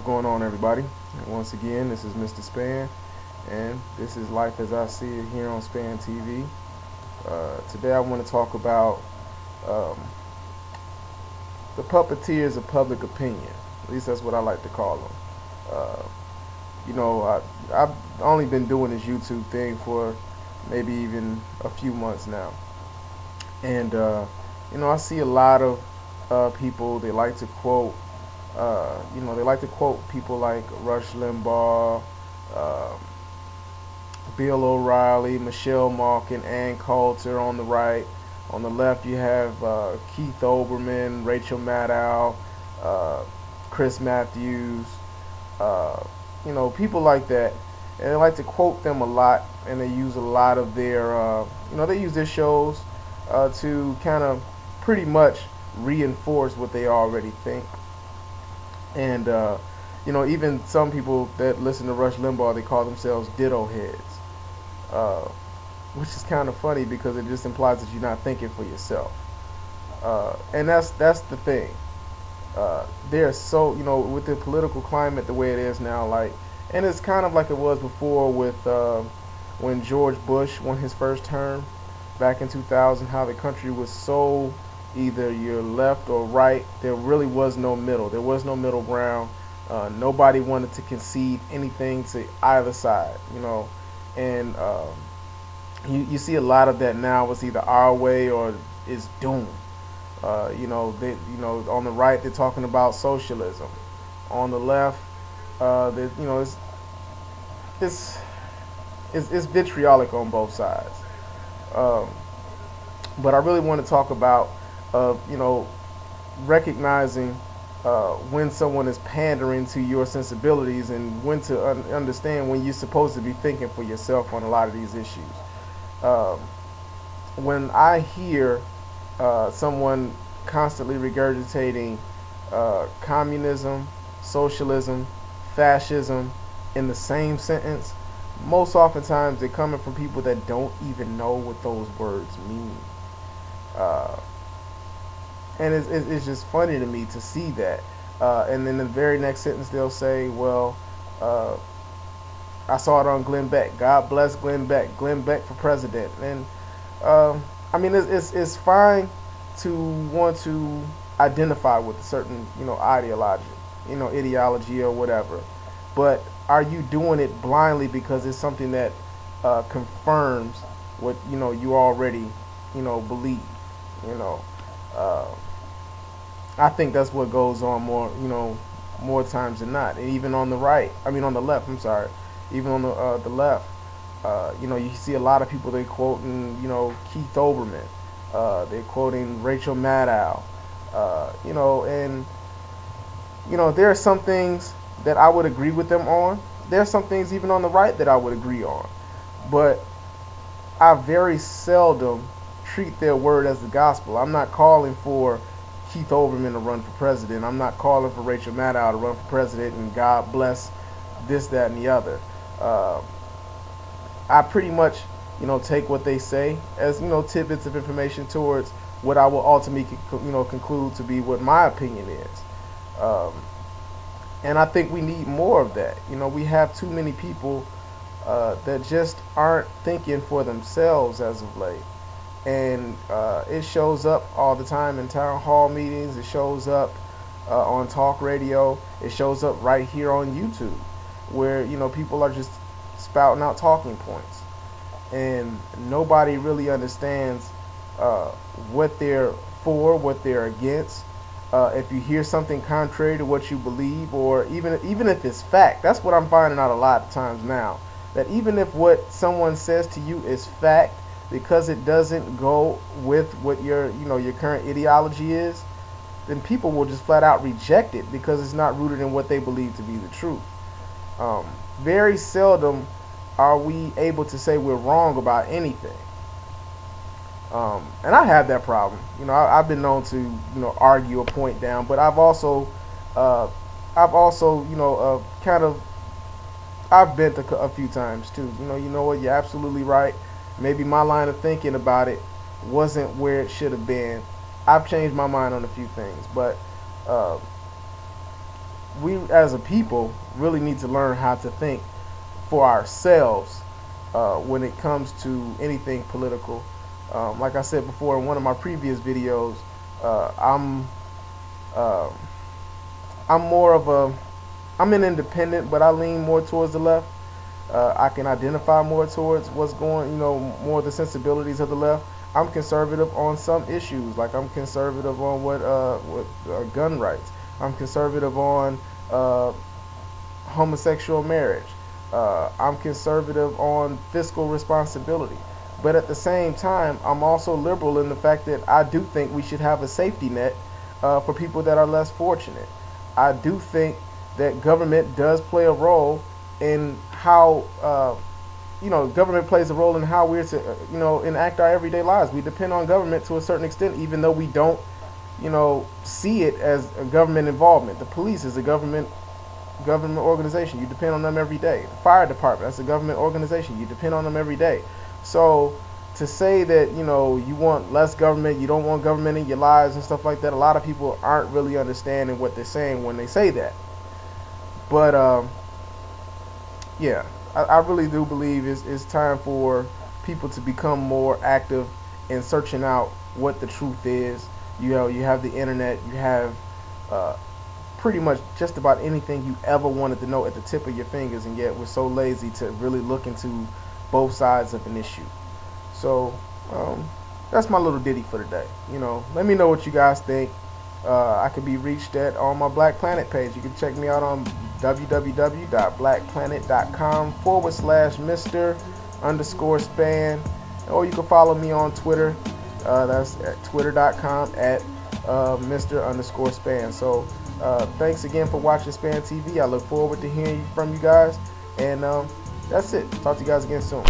going on, everybody? And once again, this is Mr. Spann, and this is Life as I See It here on Spann TV. Today I want to talk about um, the puppeteers of public opinion. At least that's what I like to call them. Uh, I've only been doing this YouTube thing for maybe even a few months now. And, I see a lot of people, they like to quote they like to quote people like Rush Limbaugh, um Bill O'Reilly, Michelle Malkin, Ann Coulter on the right. On the left, you have Keith Olbermann, Rachel Maddow, uh, Chris Matthews, uh, people like that. And they like to quote them a lot, and they use a lot of their, they use their shows to kind of pretty much reinforce what they already think. And even some people that listen to Rush Limbaugh, they call themselves ditto heads, uh, which is kind of funny because it just implies that you're not thinking for yourself. And that's the thing. They're so with the political climate the way it is now, and it's kind of like it was before with when George Bush won his first term back in 2000. How the country was so either you're left or right. There really was no middle. There was no middle ground. Nobody wanted to concede anything to either side, and you see a lot of that now. It's either our way or it's doomed. On the right they're talking about socialism. On the left, it's it's vitriolic on both sides. Um, but I really want to talk about recognizing when someone is pandering to your sensibilities and when to understand when you're supposed to be thinking for yourself on a lot of these issues. Um, when I hear someone constantly regurgitating communism, socialism, fascism in the same sentence, most oftentimes they're coming from people that don't even know what those words mean. Uh, and it's just funny to me to see that. And then the very next sentence they'll say, well, I saw it on Glenn Beck. God bless Glenn Beck. Glenn Beck for president. And it's fine to want to identify with a certain ideology or whatever, but are you doing it blindly because it's something that confirms what you already believe? Uh, I think that's what goes on more times than not. And even on the right, on the left. I'm sorry, even on the left, you see a lot of people they quoting Keith Olbermann, they're quoting Rachel Maddow, and there are some things that I would agree with them on. There are some things even on the right that I would agree on, but I very seldom treat their word as the gospel. I'm not calling for Keith Olbermann to run for president. I'm not calling for Rachel Maddow to run for president and God bless this, that, and the other. I pretty much, take what they say as, tidbits of information towards what I will ultimately, conclude to be what my opinion is. And I think we need more of that. We have too many people that just aren't thinking for themselves as of late. And it shows up all the time in town hall meetings. It shows up on talk radio. It shows up right here on YouTube, where people are just spouting out talking points, and nobody really understands what they're for, what they're against. If you hear something contrary to what you believe, or even if it's fact, that's what I'm finding out a lot of times now. That even if what someone says to you is fact, because it doesn't go with what your current ideology is, then people will just flat out reject it because it's not rooted in what they believe to be the truth. Very seldom are we able to say we're wrong about anything. And I have that problem. I've been known to argue a point down, but I've also I've bent a few times too. You know what? You're absolutely right. Maybe my line of thinking about it wasn't where it should have been. I've changed my mind on a few things, but we as a people really need to learn how to think for ourselves when it comes to anything political. Like I said before in one of my previous videos, I'm more of I'm an independent, but I lean more towards the left. I can identify more towards what's going, more of the sensibilities of the left. I'm conservative on some issues, like I'm conservative on what gun rights. I'm conservative on homosexual marriage. I'm conservative on fiscal responsibility. But at the same time, I'm also liberal in the fact that I do think we should have a safety net for people that are less fortunate. I do think that government does play a role in how, government plays a role in how we're to, enact our everyday lives. We depend on government to a certain extent, even though we don't, see it as a government involvement. The police is a government organization. You depend on them every day. The fire department, that's a government organization. You depend on them every day. So to say that, you want less government, you don't want government in your lives and stuff like that, a lot of people aren't really understanding what they're saying when they say that. But yeah, I really do believe it's time for people to become more active in searching out what the truth is. You have the internet, you have pretty much just about anything you ever wanted to know at the tip of your fingers, and yet we're so lazy to really look into both sides of an issue. So that's my little ditty for today. Let me know what you guys think. I can be reached on my Black Planet page. You can check me out on www.blackplanet.com/Mr_Spann, or you can follow me on Twitter. That's at twitter.com at Mr_Spann. So thanks again for watching Spann TV. I look forward to hearing from you guys, and that's it. Talk to you guys again soon.